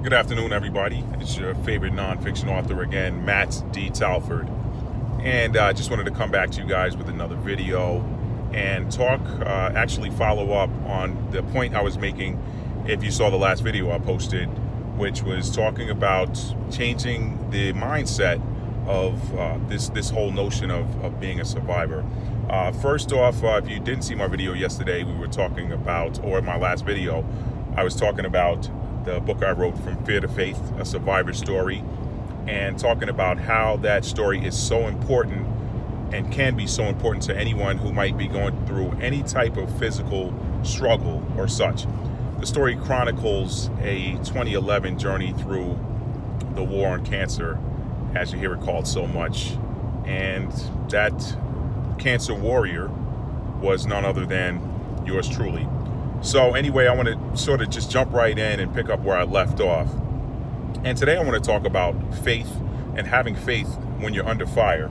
Good afternoon, everybody. It's your favorite nonfiction author again, Matt D. Talford. And I just wanted to come back to you guys with another video and actually follow up on the point I was making if you saw the last video I posted, which was talking about changing the mindset of this whole notion of being a survivor. First off, if you didn't see my video yesterday, we were talking about, or my last video, I was talking about the book I wrote, From Fear to Faith, A Survivor Story, and talking about how that story is so important and can be so important to anyone who might be going through any type of physical struggle or such. The story chronicles a 2011 journey through the war on cancer, as you hear it called so much, and that cancer warrior was none other than yours truly. So anyway, I want to sort of just jump right in and pick up where I left off. And today I want to talk about faith and having faith when you're under fire.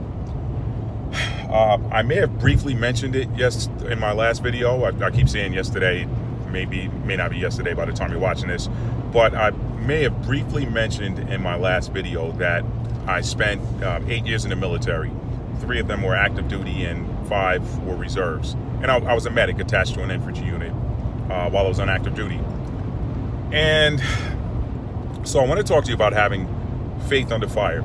I may have briefly mentioned it in my last video. I keep saying yesterday, may not be yesterday by the time you're watching this, but I may have briefly mentioned in my last video that I spent 8 years in the military. 3 of them were active duty and 5 were reserves. And I was a medic attached to an infantry unit while I was on active duty. And so I want to talk to you about having faith under fire.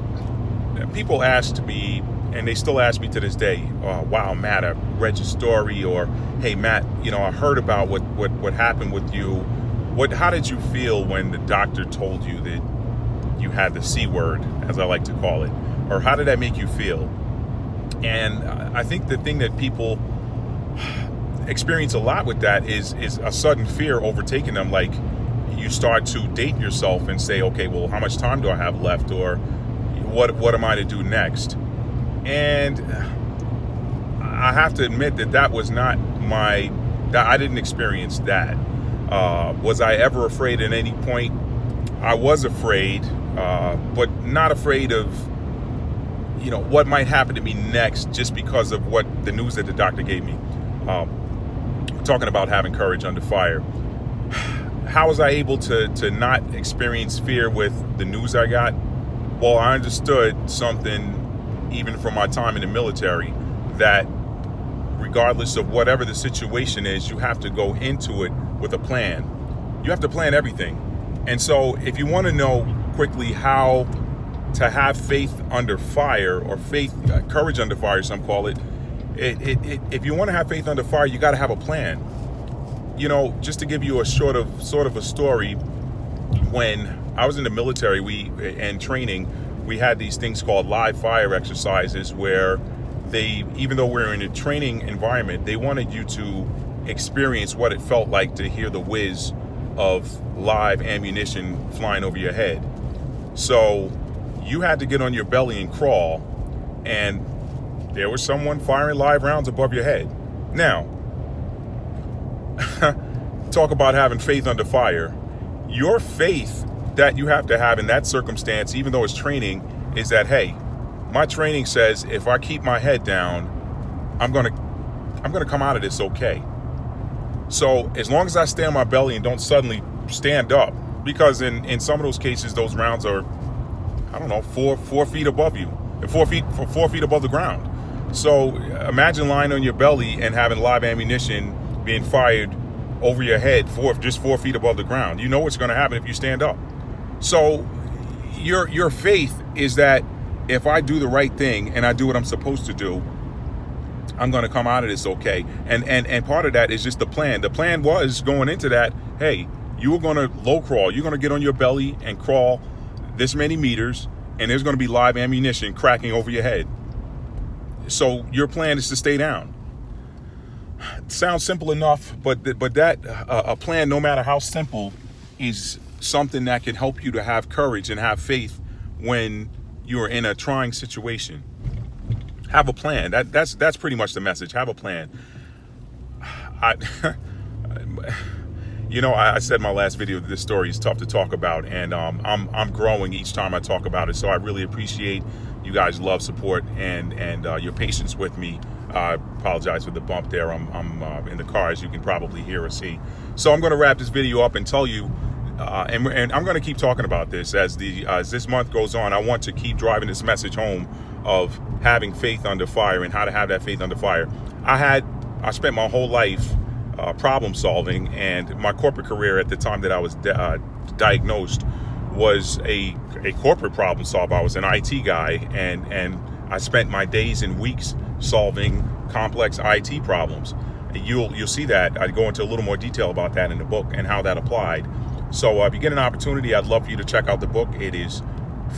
People asked me, and they still ask me to this day, wow, Matt, I read your story, or hey, Matt, I heard about what happened with you. How did you feel when the doctor told you that you had the C word, as I like to call it? Or how did that make you feel? And I think the thing that people experience a lot with that is a sudden fear overtaking them. Like, you start to date yourself and say, okay, well, how much time do I have left? Or what am I to do next? And I have to admit that was not that I didn't experience that. Was I ever afraid at any point? I was afraid, but not afraid of, what might happen to me next just because of what the news that the doctor gave me. Talking about having courage under fire. How was I able to not experience fear with the news I got? Well, I understood something even from my time in the military, that regardless of whatever the situation is, you have to go into it with a plan. You have to plan everything. And so if you want to know quickly how to have faith under fire, or courage under fire, some call it, if you want to have faith under fire, you got to have a plan. Just to give you a sort of a story, when I was in the military, and training, we had these things called live fire exercises where even though we're in a training environment, they wanted you to experience what it felt like to hear the whiz of live ammunition flying over your head. So you had to get on your belly and crawl, and there was someone firing live rounds above your head. Now, talk about having faith under fire. Your faith that you have to have in that circumstance, even though it's training, is that, hey, my training says if I keep my head down, I'm gonna come out of this okay. So as long as I stay on my belly and don't suddenly stand up, because in some of those cases, those rounds are, 4 feet above you, and 4 feet above the ground. So imagine lying on your belly and having live ammunition being fired over your head just 4 feet above the ground. You know what's going to happen if you stand up. So your faith is that if I do the right thing and I do what I'm supposed to do, I'm going to come out of this okay. And part of that is just the plan. The plan was going into that, hey, you were going to low crawl. You're going to get on your belly and crawl this many meters, and there's going to be live ammunition cracking over your head. So your plan is to stay down. It sounds simple enough, but that a plan, no matter how simple, is something that can help you to have courage and have faith when you're in a trying situation. Have a plan. That's pretty much the message. Have a plan. I said in my last video that this story is tough to talk about, and I'm growing each time I talk about it. So I really appreciate you guys' love, support, and your patience with me. I apologize for the bump there. I'm in the car, as you can probably hear or see. So I'm going to wrap this video up and tell you and I'm going to keep talking about this as this month goes on. I want to keep driving this message home of having faith under fire and how to have that faith under fire. I spent my whole life problem solving, and my corporate career at the time that I was diagnosed was a corporate problem solver. I was an IT guy, and I spent my days and weeks solving complex IT problems. You'll see that. I go into a little more detail about that in the book and how that applied. So if you get an opportunity, I'd love for you to check out the book. It is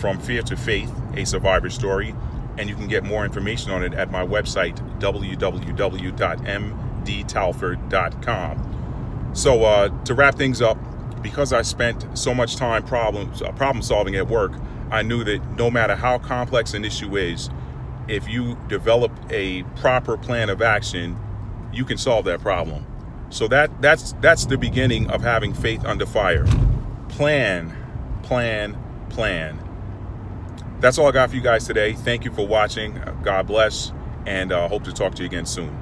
From Fear to Faith, A Survivor's Story, and you can get more information on it at my website, www.mdtalford.com. So to wrap things up, because I spent so much time problem solving at work, I knew that no matter how complex an issue is, if you develop a proper plan of action, you can solve that problem. So that's the beginning of having faith under fire. Plan. That's all I got for you guys today. Thank you for watching. God bless, and hope to talk to you again soon.